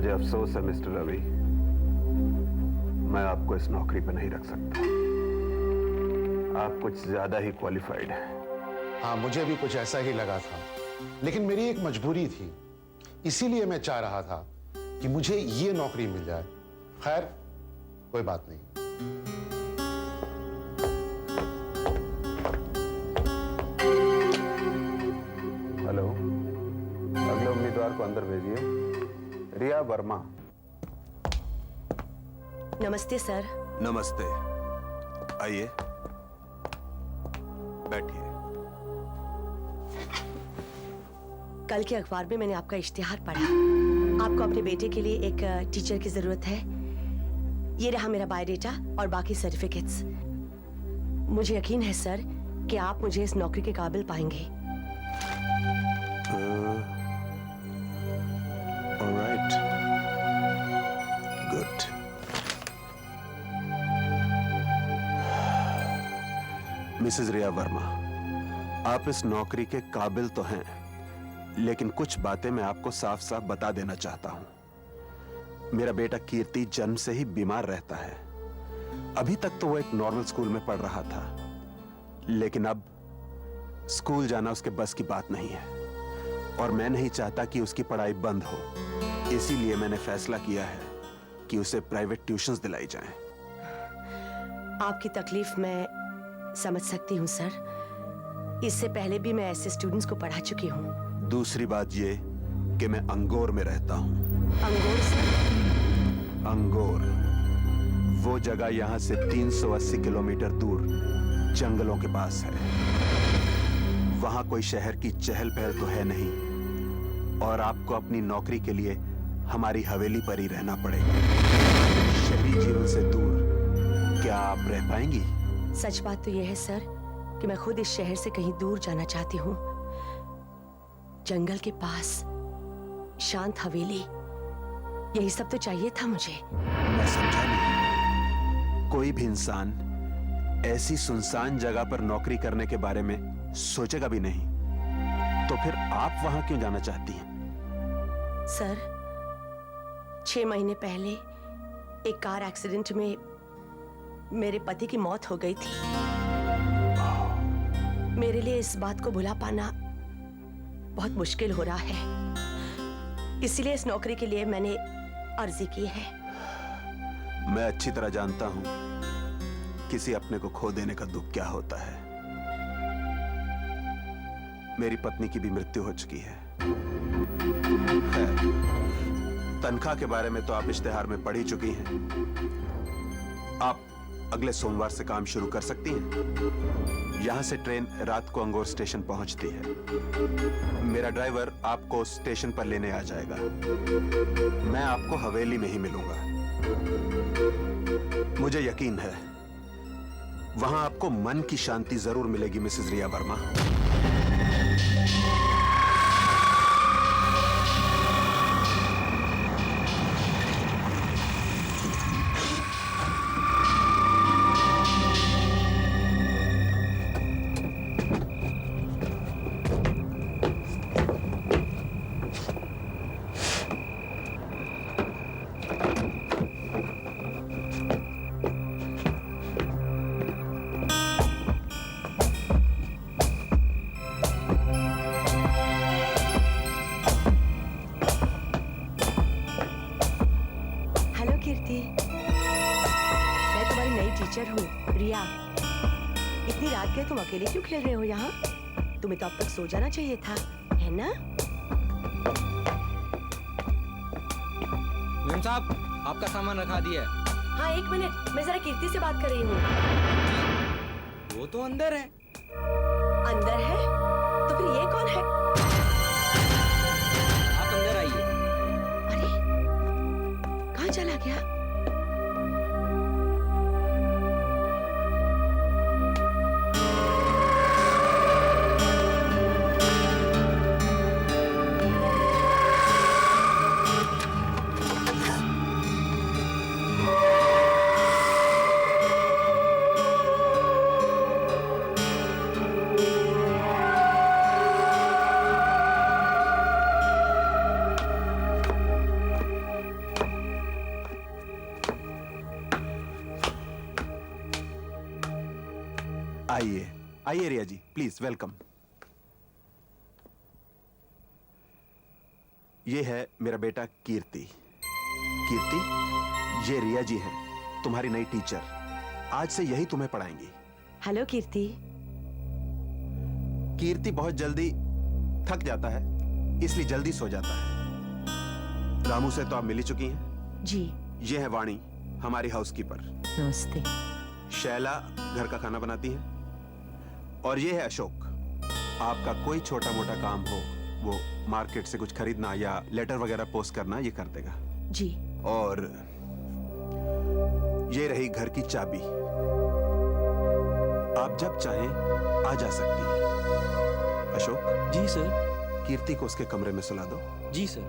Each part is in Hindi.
मुझे अफसोस है मिस्टर रवि, मैं आपको इस नौकरी पर नहीं रख सकता। आप कुछ ज्यादा ही क्वालिफाइड हैं। हाँ, मुझे भी कुछ ऐसा ही लगा था, लेकिन मेरी एक मजबूरी थी, इसीलिए मैं चाह रहा था कि मुझे ये नौकरी मिल जाए। खैर, कोई बात नहीं। हेलो, अगले उम्मीदवार को अंदर भेजिए। रिया वर्मा। नमस्ते सर। नमस्ते, आइए बैठिए। कल के अखबार में मैंने आपका इश्तिहार पढ़ा। आपको अपने बेटे के लिए एक टीचर की जरूरत है। ये रहा मेरा बायोडेटा और बाकी सर्टिफिकेट्स। मुझे यकीन है सर कि आप मुझे इस नौकरी के काबिल पाएंगे। Alright, good. मिसेस रिया वर्मा, आप इस नौकरी के काबिल तो हैं, लेकिन कुछ बातें मैं आपको साफ साफ बता देना चाहता हूं। मेरा बेटा कीर्ति जन्म से ही बीमार रहता है। अभी तक तो वो एक नॉर्मल स्कूल में पढ़ रहा था, लेकिन अब स्कूल जाना उसके बस की बात नहीं है और मैं नहीं चाहता कि उसकी पढ़ाई बंद हो। इसीलिए मैंने फैसला किया है कि उसे प्राइवेट ट्यूशंस दिलाई जाएं। आपकी तकलीफ मैं समझ सकती हूँ सर। इससे पहले भी मैं ऐसे स्टूडेंट्स को पढ़ा चुकी हूँ। दूसरी बात ये कि मैं अंगोर में रहता हूँ। अंगोर सर? अंगोर वो जगह यहां से 380 किलोमीटर दूर जंगलों के पास है। वहां कोई शहर की चहल पहल तो है नहीं और आपको अपनी नौकरी के लिए हमारी हवेली पर ही रहना पड़ेगा। शहरी जीवन से दूर क्या आप रह पाएंगी? सच बात तो यह है सर कि मैं खुद इस शहर से कहीं दूर जाना चाहती हूँ। जंगल के पास शांत हवेली, यही सब तो चाहिए था मुझे। मैं समझा नहीं। कोई भी इंसान ऐसी सुनसान जगह पर नौकरी करने के बारे में सोचेगा भी नहीं, तो फिर आप वहां क्यों जाना चाहती हैं? सर, 6 महीने पहले एक कार एक्सीडेंट में मेरे पति की मौत हो गई थी। मेरे लिए इस बात को भुला पाना बहुत मुश्किल हो रहा है। इसीलिए इस नौकरी के लिए मैंने अर्जी की है। मैं अच्छी तरह जानता हूं किसी अपने को खो देने का दुख क्या होता है। मेरी पत्नी की भी मृत्यु हो चुकी है। तनख्वाह के बारे में तो आप इश्तिहार में पढ़ ही चुकी हैं। आप अगले सोमवार से काम शुरू कर सकती हैं। यहां से ट्रेन रात को अंगोर स्टेशन पहुंचती है। मेरा ड्राइवर आपको स्टेशन पर लेने आ जाएगा। मैं आपको हवेली में ही मिलूंगा। मुझे यकीन है वहां आपको मन की शांति जरूर मिलेगी मिसेस रिया वर्मा। टीचर हूँ रिया। इतनी रात के तुम अकेले क्यों खेल रहे हो यहाँ? तुम्हें तो अब तक सो जाना चाहिए था, है ना? मैम साहब, आपका सामान रखा दिया है। हाँ, 1 मिनट, मैं जरा कीर्ति से बात कर रही हूँ। वो तो अंदर है। अंदर है? तो फिर ये कौन है? आप अंदर आइए। अरे, कहाँ चला गया? आइए आइए रिया जी, प्लीज वेलकम। ये है मेरा बेटा कीर्ति। कीर्ति, ये रिया जी हैं, तुम्हारी नई टीचर। आज से यही तुम्हें पढ़ाएंगी। हेलो कीर्ति। कीर्ति बहुत जल्दी थक जाता है, इसलिए जल्दी सो जाता है। रामू से तो आप मिल ही चुकी हैं। जी ये है वाणी, हमारी हाउसकीपर। नमस्ते। शैला घर का खाना बनाती है। और ये है अशोक। आपका कोई छोटा मोटा काम हो, वो मार्केट से कुछ खरीदना या लेटर वगैरह पोस्ट करना, ये कर देगा। जी। और ये रही घर की चाबी। आप जब चाहें आ जा सकती हैं। अशोक, जी सर। कीर्ति को उसके कमरे में सुला दो। जी सर।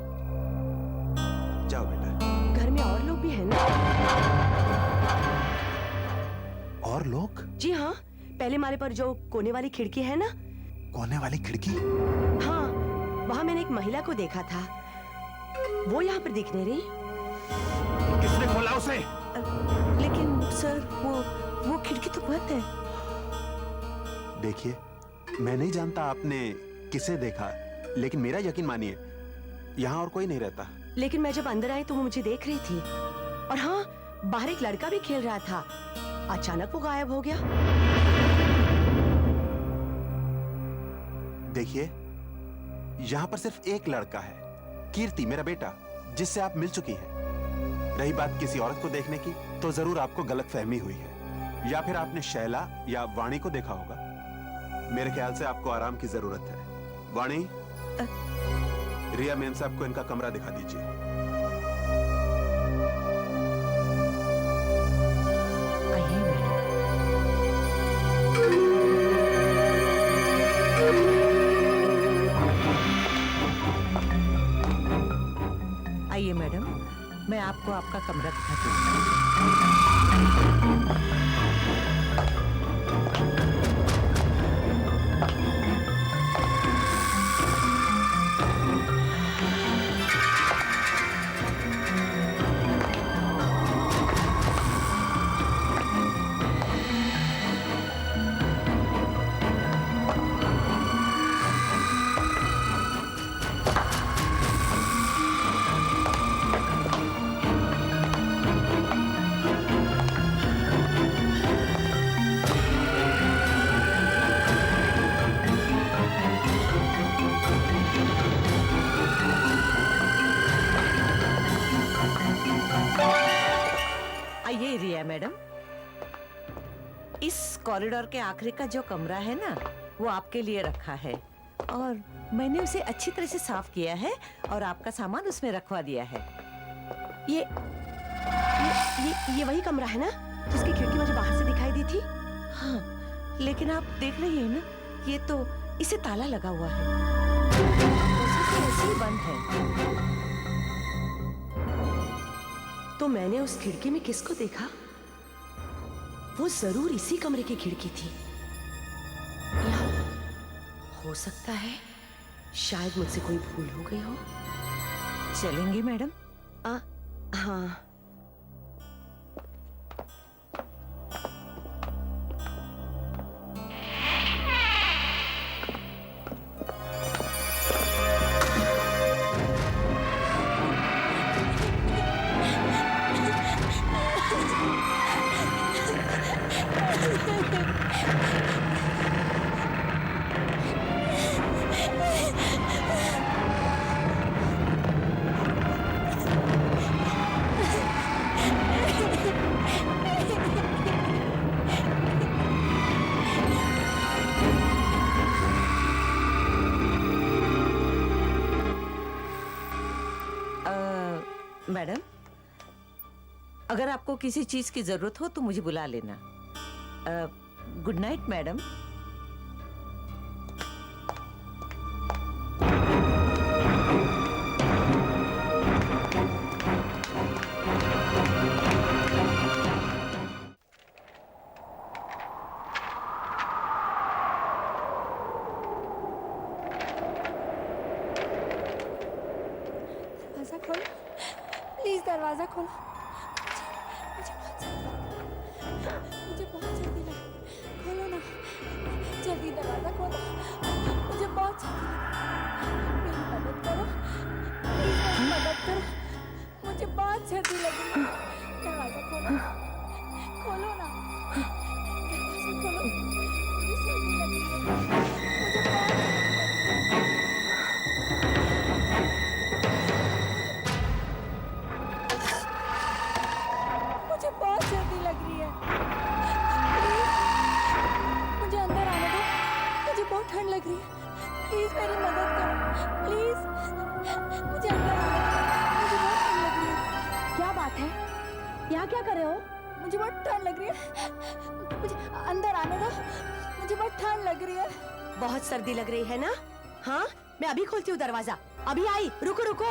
जाओ बेटा। घर में और लोग भी हैं ना? और लोग? जी हाँ, पहले माले पर जो कोने वाली खिड़की है ना, कोने वाली खिड़की? हाँ, वहाँ मैंने एक महिला को देखा था। वो यहाँ पर दिख नहीं रही। किसने खोला उसे? लेकिन सर, वो खिड़की तो बंद है। देखिए, मैं नहीं जानता आपने किसे देखा, लेकिन मेरा यकीन मानिए, यहाँ और कोई नहीं रहता। लेकिन मैं जब अंदर आई तो वो मुझे देख रही थी। और हाँ, बाहर एक लड़का भी खेल रहा था। अचानक वो गायब हो गया। देखिए, यहाँ पर सिर्फ एक लड़का है, कीर्ति, मेरा बेटा, जिससे आप मिल चुकी हैं। रही बात किसी औरत को देखने की, तो जरूर आपको गलतफहमी हुई है, या फिर आपने शैला या वाणी को देखा होगा। मेरे ख्याल से आपको आराम की जरूरत है। वाणी, रिया मेम साहब को इनका कमरा दिखा दीजिए। आइए मैडम। आइए मैडम, मैं आपको आपका कमरा दिखाती हूँ। आइए रिया मैडम, इस कॉरिडोर के आखिरी का जो कमरा है ना, वो आपके लिए रखा है। और मैंने उसे अच्छी तरह से साफ किया है और आपका सामान उसमें रखवा दिया है। ये वही कमरा है ना, जिसकी खिड़की मुझे बाहर से दिखाई दी थी? हाँ, लेकिन आप देख रही हैं ना, ये तो इसे ताला लगा हुआ है। ऐसे ही बंद है। तो मैंने उस खिड़की में किसको देखा? वो जरूर इसी कमरे की खिड़की थी। या हो सकता है शायद मुझसे कोई भूल हो गई हो। चलेंगी मैडम? हाँ। मैडम, अगर आपको किसी चीज की जरूरत हो तो मुझे बुला लेना। Good night madam. दरवाजा खोलो, प्लीज दरवाजा खोलो। मुझे बहुत जल्दी लगा, खोलो ना। मुझे बहुत सर्दी लग रही है। मुझे अंदर आने दो। मुझे बहुत ठंड लग रही है। प्लीज मेरी मदद करो। प्लीज मुझे अंदर आने दो। मुझे बहुत ठंड लग रही है। क्या बात है? यहाँ क्या कर रहे हो? मुझे बहुत ठंड लग रही है। मुझे अंदर आने दो। मुझे बहुत ठंड लग रही है। बहुत सर्दी लग रही है ना? हाँ, मैं अभी खोलती हूँ दरवाजा। अभी आई, रुको रुको।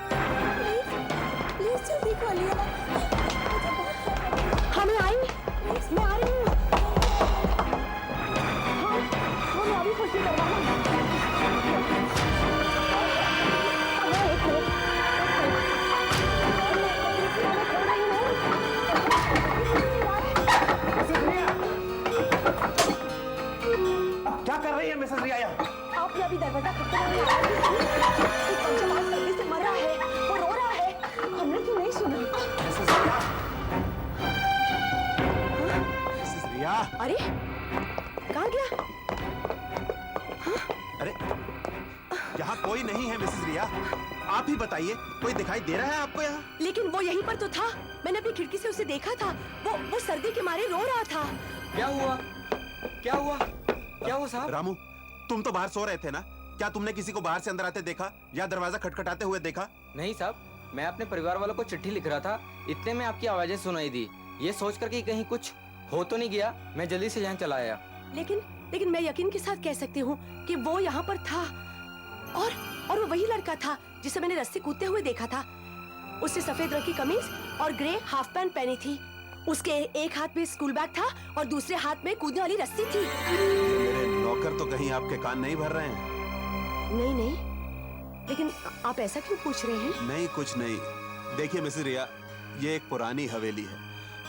प्लीज प्लीज जल्दी खोलिए ना। मुझे बहुत ठंड लग रही है। हाँ मैं आई, मैं आ रही हूँ। हाँ, मैं अभी खोलती हूँ दरवाजा। क्या कर रही है मिसेस रिया? आपने अभी दरवाजा खटखटाया नहीं? एक बच्चा बहुत सर्दी से मर रहा है, वो रो रहा है। हमने क्यों नहीं सुना? मिसेस रिया, अरे कहाँ गया? अरे यहाँ कोई नहीं है मिसेस रिया। आप ही बताइए, कोई दिखाई दे रहा है आपको यहाँ? लेकिन वो यहीं पर तो था। मैंने अपनी खिड़की से उसे देखा था। वो सर्दी के मारे रो रहा था। क्या हुआ? क्या हुआ? क्या हुआ साहब? रामू, तुम तो बाहर सो रहे थे ना? क्या तुमने किसी को बाहर से अंदर आते देखा या दरवाजा खटखटाते हुए देखा? नहीं साहब, मैं अपने परिवार वालों को चिट्ठी लिख रहा था, इतने में आपकी आवाजें सुनाई दी। ये सोचकर कि कहीं कुछ हो तो नहीं गया, मैं जल्दी से यहाँ चला आया। लेकिन मैं यकीन के साथ कह सकती हूँ कि वो यहाँ पर था। और वो वही लड़का था जिसे मैंने रस्सी कूदते हुए देखा था। उसने सफेद रंग की कमीज और ग्रे हाफ पैंट पहनी थी। उसके एक हाथ में स्कूल बैग था और दूसरे हाथ में कूदने वाली रस्सी थी। मेरे नौकर तो कहीं आपके कान नहीं भर रहे हैं? नहीं, लेकिन आप ऐसा क्यों पूछ रहे हैं? नहीं, कुछ नहीं। देखिए मिसेस रिया, ये एक पुरानी हवेली है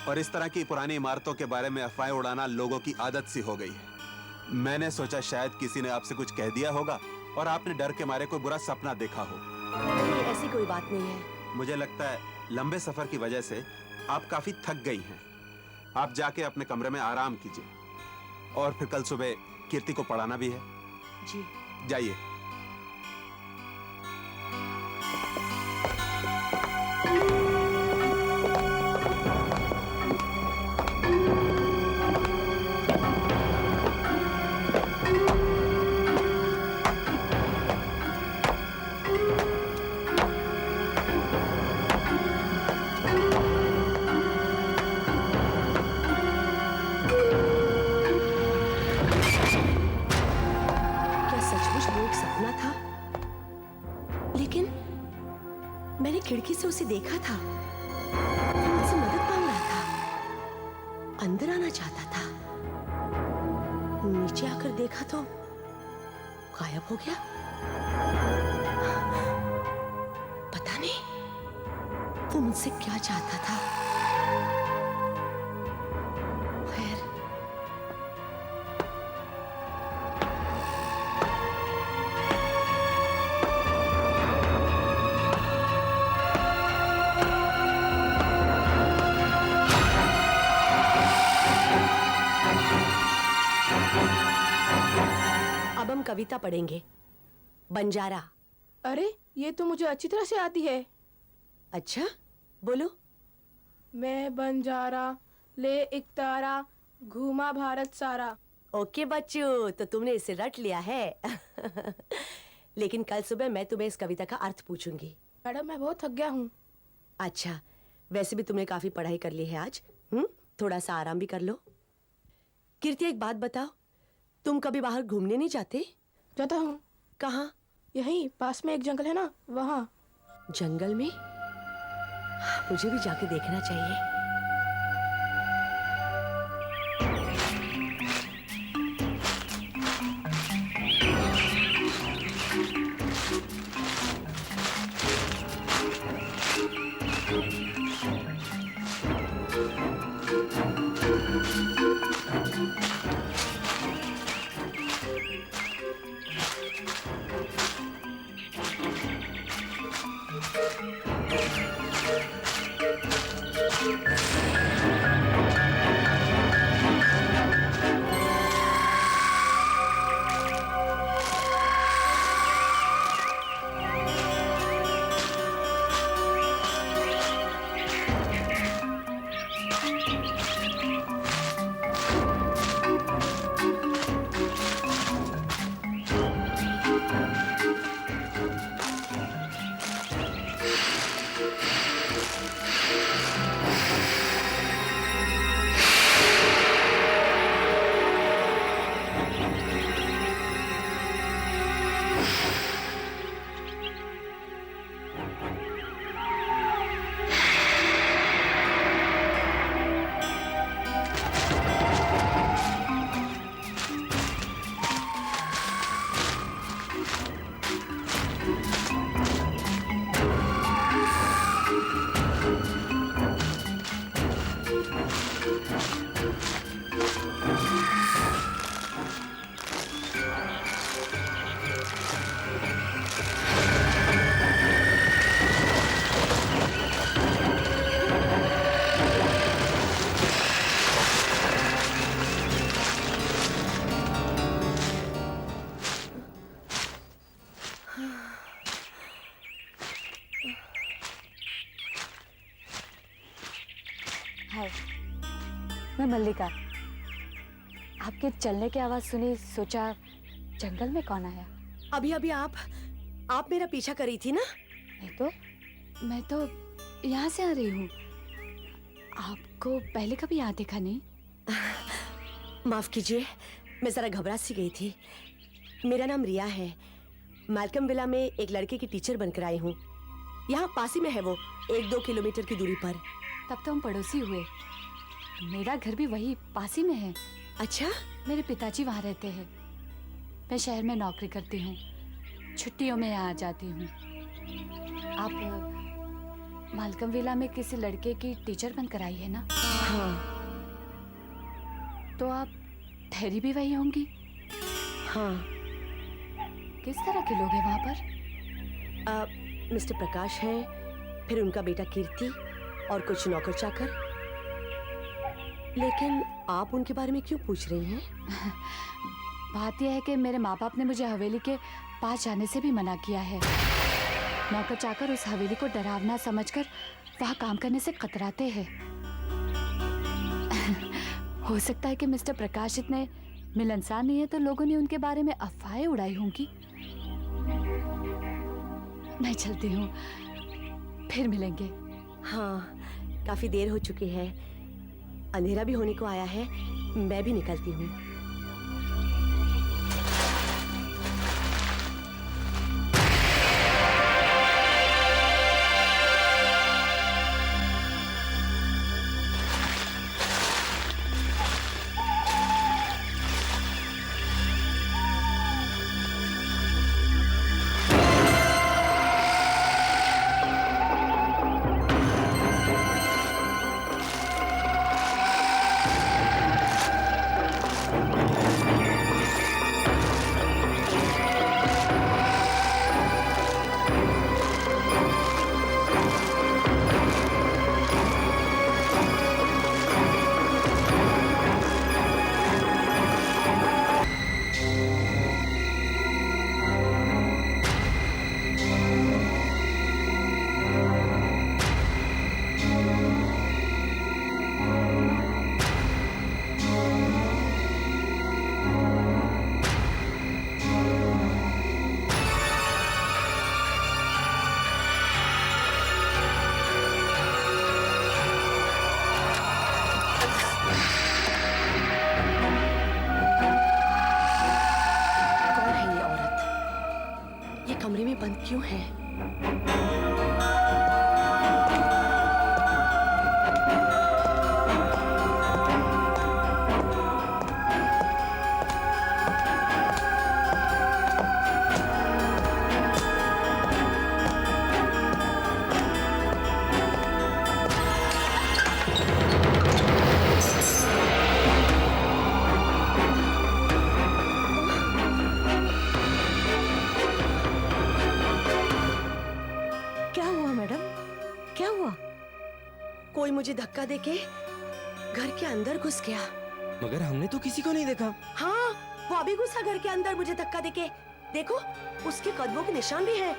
और इस तरह की पुरानी इमारतों के बारे में अफवाहें उड़ाना लोगों की आदत सी हो गई है। मैंने सोचा शायद किसी ने आपसे कुछ कह दिया होगा और आपने डर के मारे कोई बुरा सपना देखा हो। नहीं, ऐसी कोई बात नहीं है। मुझे लगता है लंबे सफर की वजह से आप काफी थक गई हैं। आप जाके अपने कमरे में आराम कीजिए और फिर कल सुबह कीर्ति को पढ़ाना भी है। जी जाइए। मैंने खिड़की से उसे देखा था। वो मुझसे मदद मांग रहा था, अंदर आना चाहता था। नीचे आकर देखा तो गायब हो गया। पता नहीं वो मुझसे क्या चाहता था। खैर, अब हम कविता पढ़ेंगे। बंजारा। अरे ये तो मुझे अच्छी तरह से आती है। अच्छा, बोलो। मैं बंजारा ले एक तारा घूमा भारत सारा। ओके बच्चों, तो तुमने इसे रट लिया है। लेकिन कल सुबह मैं तुम्हें इस कविता का अर्थ पूछूंगी। मैडम मैं बहुत थक गया हूँ। अच्छा, वैसे भी तुमने काफी पढ़ाई कर ली है आज। थोड़ा सा आराम भी कर लो। कीर्ति, एक बात बताओ, तुम कभी बाहर घूमने नहीं जाते? जाता हूँ। कहाँ? यहीं पास में एक जंगल है ना, वहाँ। जंगल में? मुझे भी जाके देखना चाहिए। मल्लिका। आपके चलने की आवाज सुनी, सोचा जंगल में कौन आया। अभी अभी आप मेरा पीछा करी थी ना। मैं तो यहाँ से आ रही हूँ। आपको पहले कभी यहाँ देखा नहीं। माफ कीजिए, मैं जरा घबरा सी गई थी। मेरा नाम रिया है। मैल्कम विला में एक लड़के की टीचर बनकर आई हूँ। यहाँ पास ही में है वो, 1-2 किलोमीटर की दूरी पर। तब तो हम पड़ोसी हुए। मेरा घर भी वही पास ही में है। अच्छा, मेरे पिताजी वहाँ रहते हैं। मैं शहर में नौकरी करती हूँ, छुट्टियों में यहाँ आ जाती हूँ। आप मालकम विला में किसी लड़के की टीचर बनकर आई है ना। हाँ। तो आप ठहरी भी वही होंगी। हाँ। किस तरह के लोग हैं वहाँ पर। मिस्टर प्रकाश हैं, फिर उनका बेटा कीर्ति और कुछ नौकर चाकर। लेकिन आप उनके बारे में क्यों पूछ रही हैं? बात यह है कि मेरे माँ बाप ने मुझे हवेली के पास जाने से भी मना किया है। नौकर चाकर उस हवेली को डरावना समझकर वहाँ काम करने से कतराते हैं। हो सकता है कि मिस्टर प्रकाश इतने मिलनसार नहीं है तो लोगों ने उनके बारे में अफवाहें उड़ाई होंगी। मैं चलती हूँ, फिर मिलेंगे। हाँ, काफी देर हो चुकी है, अंधेरा भी होने को आया है। मैं भी निकलती हूँ। कमरे में बंद क्यों है? कोई मुझे धक्का देके घर के अंदर घुस गया। मगर हमने तो किसी को नहीं देखा। हाँ, वो अभी घुसा घर के अंदर मुझे धक्का देके। देखो, उसके कदमों के निशान भी हैं।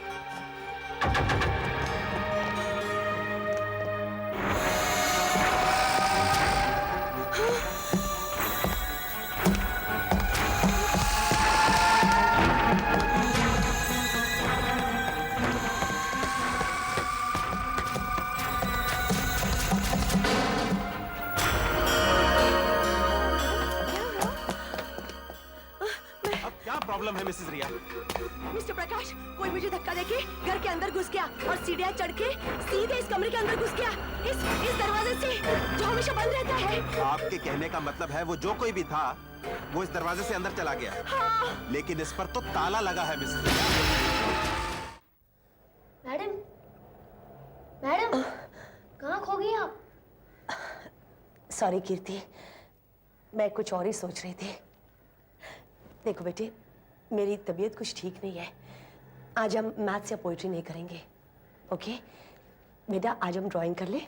प्रॉब्लम है मिसेस रिया? मिस्टर प्रकाश, कोई मुझे धक्का देके घर के अंदर घुस गया और सीढ़ियां चढ़ के सीधे इस कमरे के अंदर घुस गया, इस दरवाजे से जो हमेशा बंद रहता है। आपके कहने का मतलब है वो जो कोई भी था वो इस दरवाजे से अंदर चला गया। हाँ। लेकिन इस पर तो ताला लगा है मिसेस रिया। मैडम, मैडम, कहाँ खो गई आप? सॉरी कीर्ति, मैं कुछ और ही सोच रही थी। देखो बेटे, मेरी तबीयत कुछ ठीक नहीं है। आज हम मैथ्स या पोइट्री नहीं करेंगे, ओके? बेटा, आज हम ड्राइंग कर ले।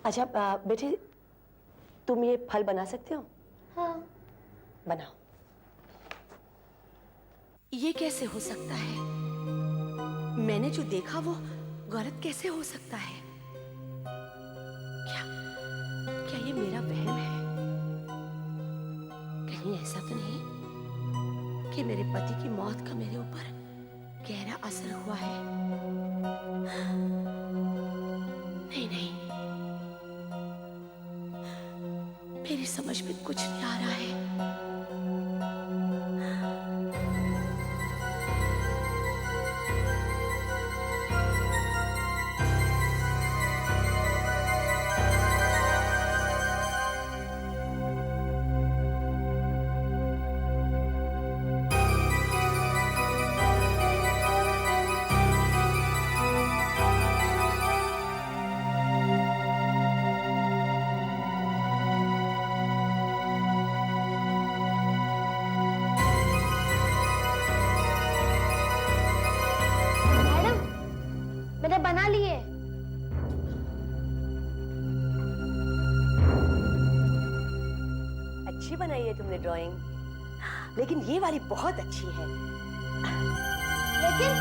अच्छा बेटे, तुम ये फल बना सकते हो? हाँ। बनाओ। ये कैसे हो सकता है? मैंने जो देखा वो गलत कैसे हो सकता है? मेरा वहम है? कहीं ऐसा तो नहीं कि मेरे पति की मौत का मेरे ऊपर गहरा असर हुआ है? नहीं नहीं, मेरी समझ में कुछ नहीं आ रहा है। मैडम, मैंने बना लिए। अच्छी बनाई है तुमने ड्राइंग, लेकिन ये वाली बहुत अच्छी है। लेकिन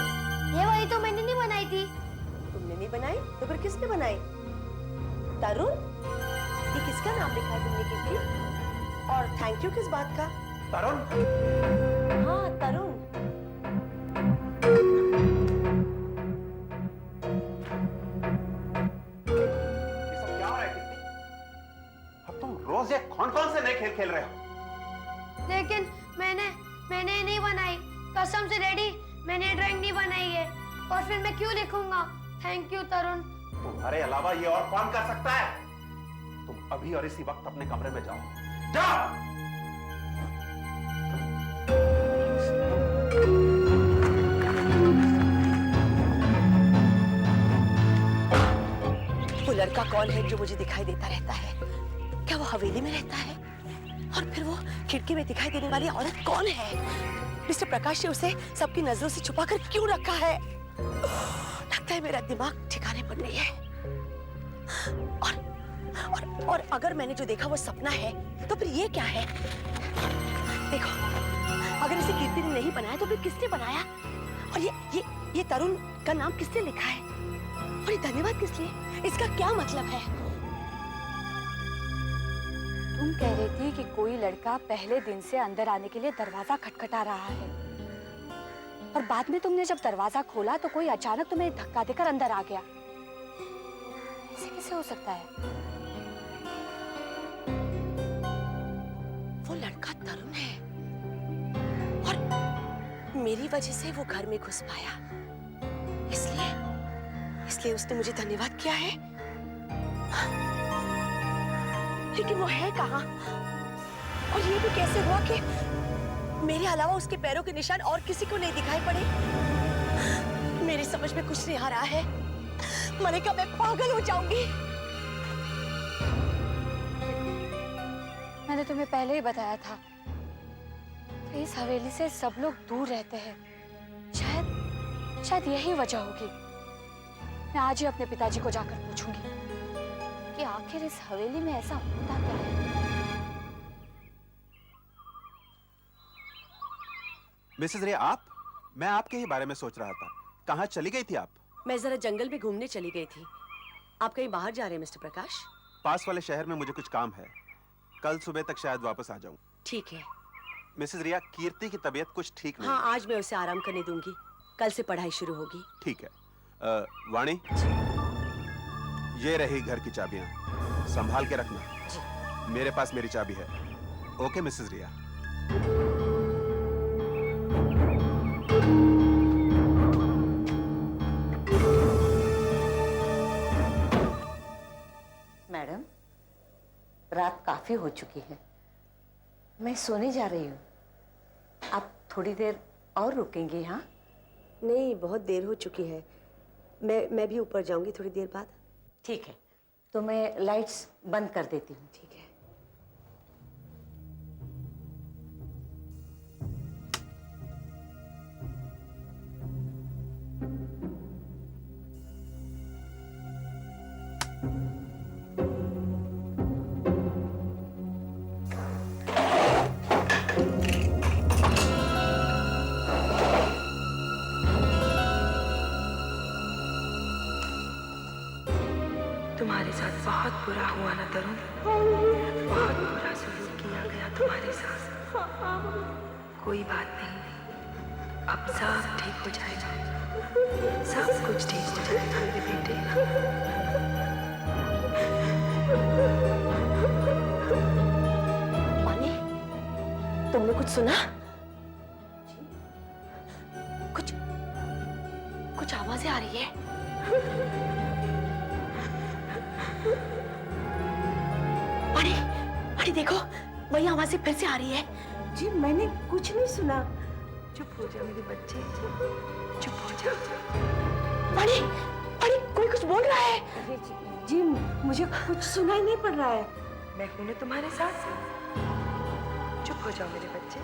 ये वाली तो मैंने नहीं बनाई थी। तुमने नहीं बनाई तो फिर किसने बनाई? तरुण, ये किसका नाम लिखा है तुमने कीर्ति? और थैंक यू किस बात का? तरुण, हाँ तरुण। ये सब क्या हो रहा है कीर्ति? अब तुम रोज ये कौन-कौन से नए खेल खेल रहे हो? लेकिन मैंने नहीं बनाई। कसम से डैडी, मैंने ड्राइंग नहीं बनाई है। और फिर मैं क्यों लिखूंगा? थैंक यू तरुण। तुम्हारे अलावा ये और कौन कर सकता है? तुम अभी और इसी वक्त अपने कमरे में जाओ। जाओ! वो लड़का कौन है जो मुझे दिखाई देता रहता है? क्या वो हवेली में रहता है? और फिर वो खिड़की में दिखाई देने वाली औरत कौन है? मिस्टर प्रकाश ने उसे सबकी नजरों से छुपाकर क्यों रखा है? लगता है मेरा दिमाग ठिकाने पर नहीं है। और अगर मैंने जो देखा वो सपना है, तो फिर ये क्या है? देखो, अगर इसे कीर्ति ने नहीं बनाया तो फिर किसने बनाया? और ये तरुण का नाम किसने लिखा है? और ये धन्यवाद किस लिए? इसका क्या मतलब है? तुम कह रही थी कि कोई लड़का पहले दिन से अंदर आने के लिए दरवाजा खटखटा रहा है, और बाद में तुमने जब दरवाजा खोला तो कोई अचानक तुम्हें धक्का देकर अंदर आ गया। ऐसे कैसे हो सकता है? वो लड़का तरुण है और मेरी वजह से वो घर में घुस पाया, इसलिए उसने मुझे धन्यवाद किया है। लेकिन वो है कहाँ? और ये भी कैसे हुआ कि मेरे अलावा उसके पैरों के निशान और किसी को नहीं दिखाई पड़े? मेरी समझ में कुछ नहीं आ रहा है। मलिका, मैं पागल हो जाऊंगी। मैंने तुम्हें पहले ही बताया था कि इस हवेली से सब लोग दूर रहते हैं। शायद यही वजह होगी। मैं आज ही अपने पिताजी को जाकर पूछूंगी कि आखिर इस हवेली में ऐसा होता क्या है। मिसेज रिया, आप? मैं आपके ही बारे में सोच रहा था। कहाँ चली गई थी आप? मैं जरा जंगल में घूमने चली गई थी। आप कहीं बाहर जा रहे हैं मिस्टर प्रकाश? पास वाले शहर में मुझे कुछ काम है। कल सुबह तक शायद वापस आ जाऊं। ठीक है। मिसेज रिया, कीर्ति की तबीयत कुछ ठीक नहीं हाँ, है। आज मैं उसे आराम करने दूंगी। कल से पढ़ाई शुरू होगी। ठीक है। वाणी, ये रही घर की चाबियां, संभाल के रखना। जी। मेरे पास मेरी चाबी है। ओके मिसेज रिया। मैडम, रात काफी हो चुकी है, मैं सोने जा रही हूँ। आप थोड़ी देर और रुकेंगी? हाँ, नहीं, बहुत देर हो चुकी है। मैं भी ऊपर जाऊंगी थोड़ी देर बाद। ठीक है, तो मैं लाइट्स बंद कर देती हूँ। ठीक है। तुम्हारे साथ साथ बहुत बुरा हुआ ना तरुण, बहुत बुरा सलूक किया गया तुम्हारे साथ। कोई बात नहीं, अब सब ठीक हो जाएगा, सब कुछ ठीक हो जाएगा मेरे बेटे। मानी, तुमने कुछ सुना? कुछ कुछ आवाजें आ रही है। मानी, मानी देखो, वही आवाजें फिर से आ रही है। जी मैंने कुछ नहीं सुना। चुप हो जा मेरे बच्चे, चुप हो जा। मानी, मानी कोई कुछ बोल रहा है। अरे जी मुझे कुछ सुनाई नहीं पड़ रहा है। मैं हूं ना तुम्हारे साथ, चुप हो जाओ मेरे बच्चे।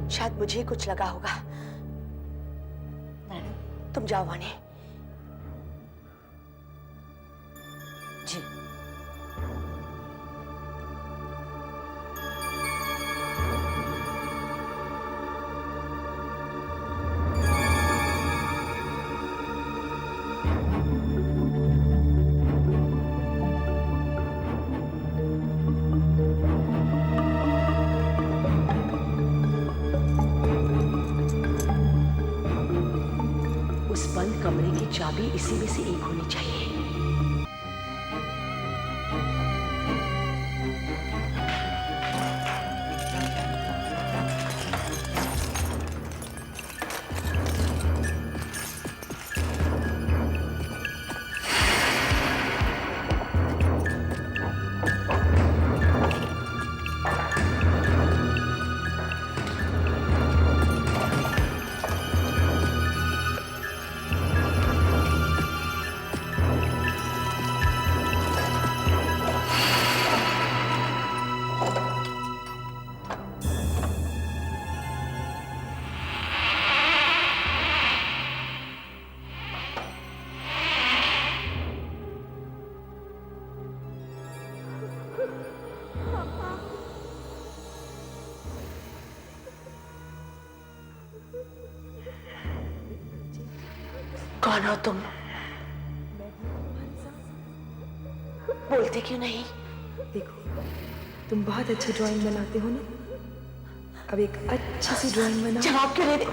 शायद मुझे कुछ लगा होगा। तुम जाओ वानी। जी उस बंद कमरे की चाबी इसी में से एक होनी चाहिए। कौन हो तुम? बोलते क्यों नहीं? देखो तुम बहुत अच्छी ड्राइंग बनाते हो ना, अब एक अच्छी सी ड्राइंग बनाओ। जवाब क्यों नहीं दे?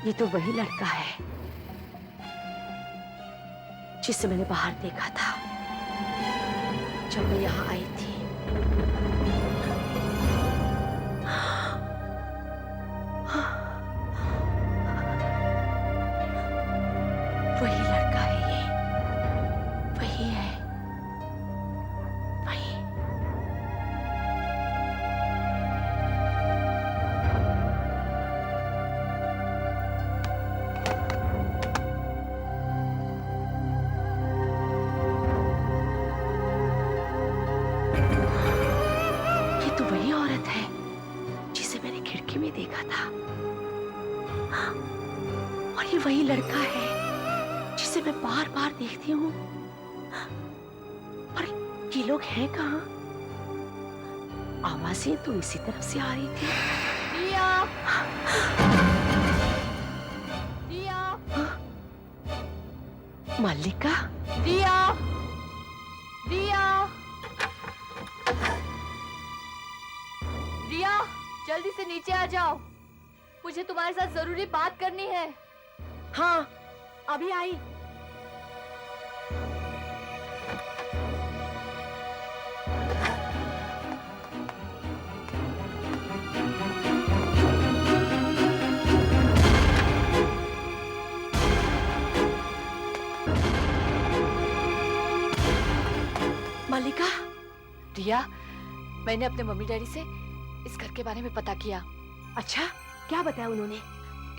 ये तो वही लड़का है जिसे मैंने बाहर देखा था जब मैं यहाँ आई थी। वही लड़का है ये, वही है, वही। ये तो वही औरत है जिसे मैंने खिड़की में देखा था, और ये वही लड़का है जिसे मैं बार बार देखती हूँ। और ये लोग हैं कहाँ? आवाजें तो इसी तरफ से आ रही थी। रिया, रिया, मल्लिका, रिया, रिया, रिया, जल्दी से नीचे आ जाओ। मुझे तुम्हारे साथ जरूरी बात करनी है। हाँ अभी आई। मल्लिका, रिया, मैंने अपने मम्मी डैडी से इस घर के बारे में पता किया। अच्छा क्या बताया उन्होंने?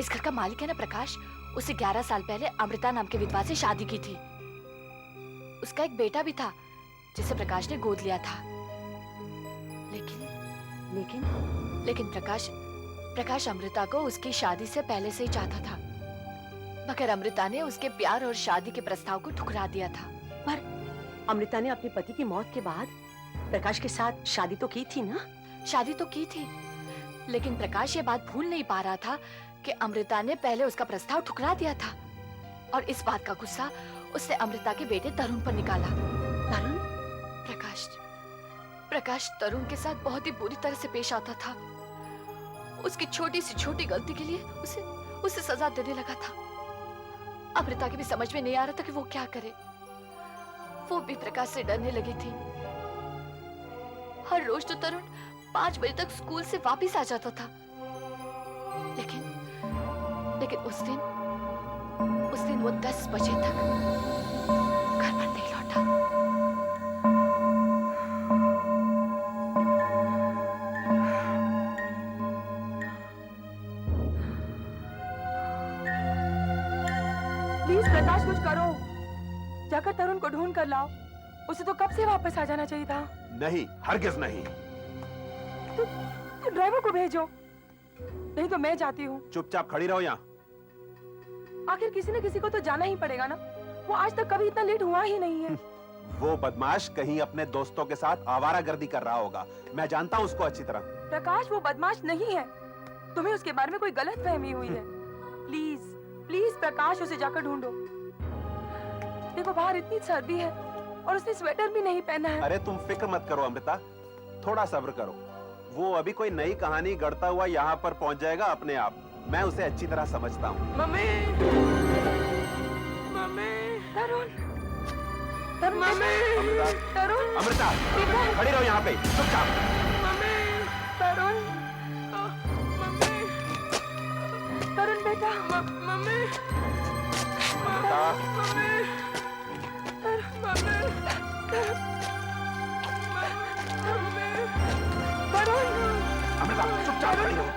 इस घर का मालिक है ना प्रकाश, उसे 11 साल पहले अमृता नाम के विधवा से शादी की थी। उसका एक बेटा भी था जिसे प्रकाश ने गोद लिया था। लेकिन प्रकाश अमृता को उसकी शादी से पहले से ही चाहता था, मगर अमृता ने उसके प्यार और शादी के प्रस्ताव को ठुकरा दिया था। पर अमृता ने अपने पति की मौत के बाद प्रकाश के साथ शादी तो की थी ना? शादी तो की थी, लेकिन प्रकाश ये बात भूल नहीं पा रहा था कि अमृता ने पहले उसका प्रस्ताव ठुकरा दिया था, और इस बात का गुस्सा उसने अमृता के बेटे तरुण पर निकाला। तरुण? प्रकाश तरुण के साथ बहुत ही बुरी तरह से पेश आता था। उसकी छोटी सी छोटी गलती के लिए उसे सजा देने लगा था। अमृता की भी समझ में नहीं आ रहा था कि वो क्या करे। वो भी प्रकाश से डरने लगी थी। हर रोज तो तरुण 5 बजे तक स्कूल से वापस आ जाता था, लेकिन उस दिन वो 10 बजे तक घर पर नहीं लौटा। प्लीज प्रकाश कुछ करो, जाकर तरुण को ढूंढ कर लाओ। उसे तो कब से वापस आ जाना चाहिए था। नहीं, हरगिज नहीं। तो ड्राइवर को भेजो, नहीं तो मैं जाती हूँ। चुपचाप खड़ी रहो यहाँ। आखिर किसी न किसी को तो जाना ही पड़ेगा ना। वो आज तक कभी इतना लेट हुआ ही नहीं है। वो बदमाश कहीं अपने दोस्तों के साथ आवारागर्दी कर रहा होगा। मैं जानता हूँ उसको अच्छी तरह। प्रकाश वो बदमाश नहीं है, तुम्हें उसके बारे में कोई गलत फहमी हुई है। प्लीज प्लीज प्रकाश, उसे जाकर ढूंढो। देखो बाहर इतनी सर्दी है और उसने स्वेटर भी नहीं पहना है। अरे तुम फिक्र मत करो अमृता, थोड़ा सब्र करो। वो अभी कोई नई कहानी गढ़ता हुआ यहाँ पर पहुँच जाएगा अपने आप। मैं उसे अच्छी तरह समझता हूँ। मम्मी, मम्मी, तरुण, मम्मी, तरुण, अमृता, खड़ी रहो यहाँ पे चुपचाप। मम्मी, तरुण, मम्मी, तरुण बेटा, मम्मी, अमृता, मम्मी, मम्मी, तरुण, अमृता चुपचाप खड़ी रहो।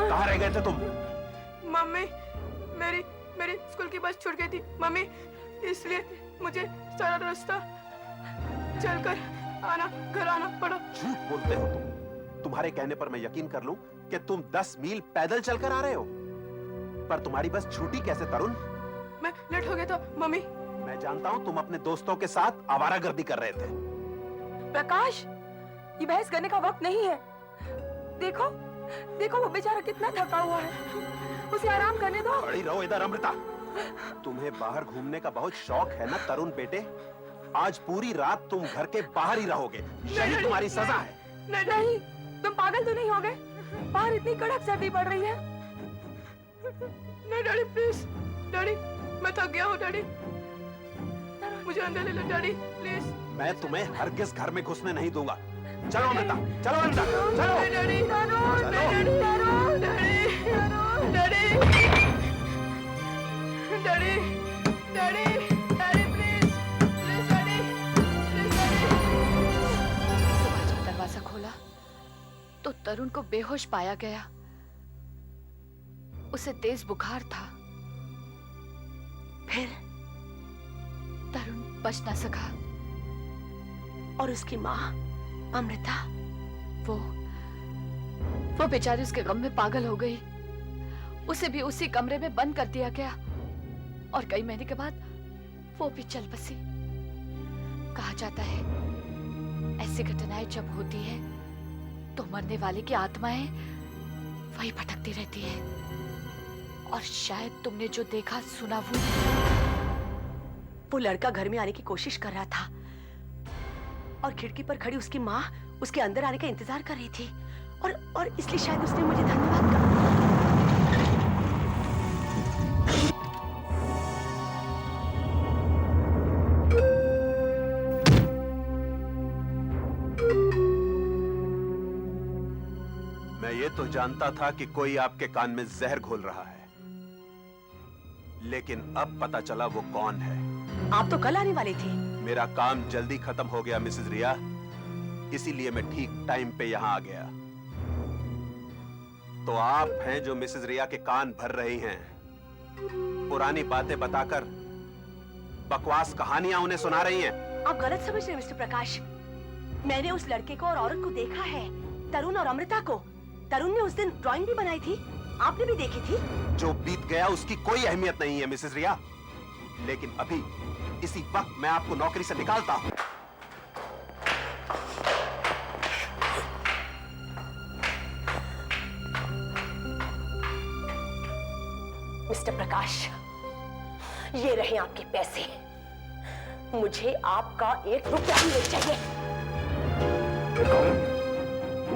कहाँ रह गए थे तुम? मम्मी, मेरी स्कूल की बस छूट गई थी मम्मी, इसलिए मुझे सारा रास्ता चलकर घर आना पड़ा। झूठ बोलते हो तुम। तुम्हारे कहने पर मैं यकीन कर लूं कि तुम 10 मील पैदल चलकर आ रहे हो, पर तुम्हारी बस छूटी कैसे तरुण? मैं लेट हो गया था मम्मी। मैं जानता हूं तुम अपने दोस्तों के साथ आवारागर्दी कर रहे थे। प्रकाश, ये बहस करने का वक्त नहीं है। देखो वो बेचारा कितना थका हुआ है, उसे आराम करने दो। खड़ी रहो इधर अमृता। तुम्हें बाहर घूमने का बहुत शौक है ना तरुण बेटे? आज पूरी रात तुम घर के बाहर ही रहोगे, यही तुम्हारी सजा है। नहीं, तुम पागल तो नहीं हो गए? बाहर इतनी कड़क सर्दी पड़ रही है। नहीं डैडी प्लीज, डैडी मैं थक गया हूँ डैडी, मुझे अंदर ले लो डैडी प्लीज। मैं तुम्हें हरगिज घर में घुसने नहीं दूंगा। चलो अमृता, चलो अंदर, चलो। Daddy, daddy, daddy, daddy, daddy please, please daddy, please daddy. सुबह जब दरवाजा खोला तो तरुण को बेहोश पाया गया। उसे तेज बुखार था। फिर तरुण बच ना सका। और उसकी माँ अमृता, वो बेचारी उसके गम में पागल हो गई। उसे भी उसी कमरे में बंद कर दिया गया और कई महीने के बाद वो भी चल बसी। कहा जाता है ऐसी घटनाएं जब होती है तो मरने वाले की आत्माएं वही भटकती रहती है। और शायद तुमने जो देखा सुना वो लड़का घर में आने की कोशिश कर रहा था और खिड़की पर खड़ी उसकी माँ उसके अंदर आने का इंतजार कर रही थी और इसलिए शायद उसने मुझे धन्यवाद कहा। मैं ये तो जानता था कि कोई आपके कान में जहर घोल रहा है, लेकिन अब पता चला वो कौन है। आप तो कल आने वाले थे। मेरा काम जल्दी खत्म हो गया मिसेस रिया, इसीलिए मैं ठीक टाइम पे यहां आ गया। तो आप हैं जो मिसेस रिया के कान भर रही हैं, पुरानी बातें बताकर बकवास कहानियां उन्हें सुना रही हैं। आप गलत समझ रहे हैं मिस्टर प्रकाश। मैंने उस लड़के को और औरत को देखा है, तरुण और अमृता को। तरुण ने उस दिन ड्राइंग भी बनाई थी, आपने भी देखी थी। जो बीत गया उसकी कोई अहमियत नहीं है मिसेस रिया, लेकिन अभी इसी वक्त मैं आपको नौकरी से निकालता हूं। मिस्टर प्रकाश, ये रहे आपके पैसे। मुझे आपका 1 रुपया भी नहीं चाहिए।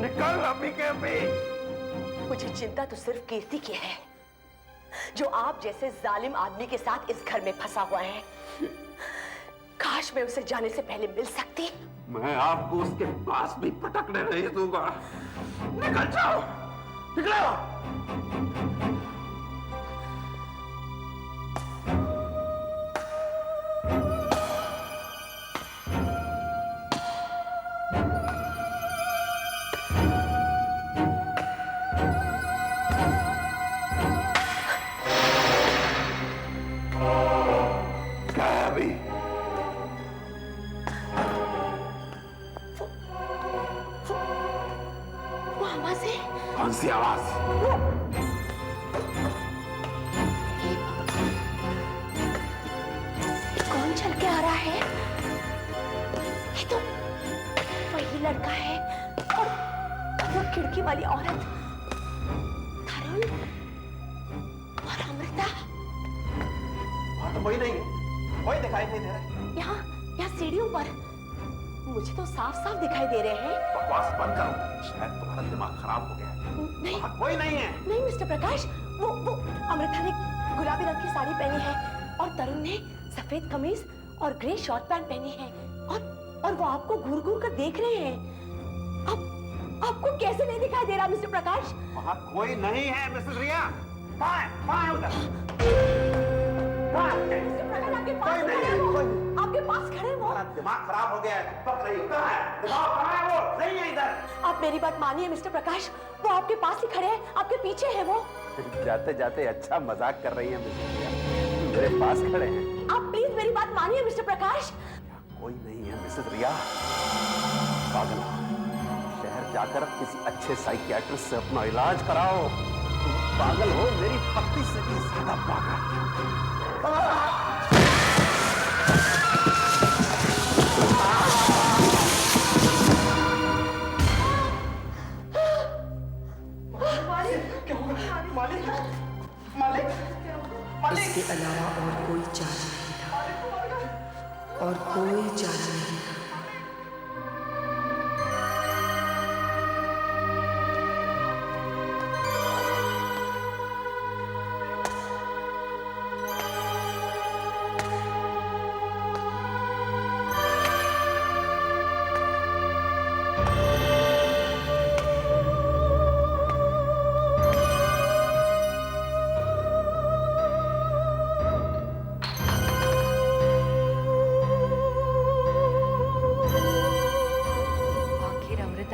निकल अभी के अभी। मुझे चिंता तो सिर्फ कीर्ति की है, जो आप जैसे जालिम आदमी के साथ इस घर में फंसा हुआ है। काश मैं उसे जाने से पहले मिल सकती। मैं आपको उसके पास भी पटकने नहीं दूंगा। निकल जाओ, निकलो। कौन सी आवाज? कौन चल के आ रहा है? ये तो वही लड़का है और वो खिड़की वाली औरत, तरुण और अमृता। वहां तो कोई नहीं है, कोई दिखाई नहीं दे रहा है। यहाँ सीढ़ियों पर मुझे तो साफ साफ दिखाई दे रहे हैं। बकवास बंद करो, शायद तुम्हारा दिमाग खराब हो गया है। नहीं, कोई नहीं है। नहीं मिस्टर प्रकाश, वो अमृता ने गुलाबी रंग की साड़ी पहनी है और तरुण ने सफेद कमीज और ग्रे शॉर्ट पैंट पहनी है और वो आपको घूर घूर कर देख रहे हैं। अब आपको कैसे नहीं दिखाई दे रहा मिस्टर प्रकाश? वहां कोई नहीं है मिसेस रिया। कहाँ है उधर? मिस्टर प्रकाश, आपके पास खड़े हैं वो। आपके पास खड़े हैं वो। दिमाग खराब हो गया है, पक रही है। कहाँ है? दिमाग कहाँ है वो? नहीं है इधर। आप मेरी बात मानिए मिस्टर प्रकाश, वो आपके पास ही खड़े हैं, आपके पीछे है वो। जाते जाते अच्छा मजाक कर रही है मिसेस रिया, मेरे पास खड़े हैं। आप प्लीज मेरी बात मानिए मिस्टर प्रकाश। कोई नहीं है मिसेस रिया। पागल, शहर जाकर किसी अच्छे साइकियाट्रिस्ट से अपना इलाज कराओ। तुम पागल हो, मेरी पत्नी से भी ज्यादा पागल। इसके अलावा और कोई चारा नहीं था, और कोई चारा नहीं था।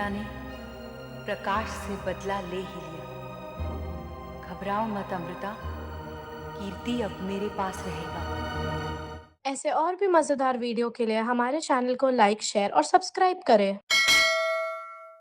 ने प्रकाश से बदला ले ही लिया। घबराओ मत अमृता, कीर्ति अब मेरे पास रहेगा। ऐसे और भी मजेदार वीडियो के लिए हमारे चैनल को लाइक, शेयर और सब्सक्राइब करें।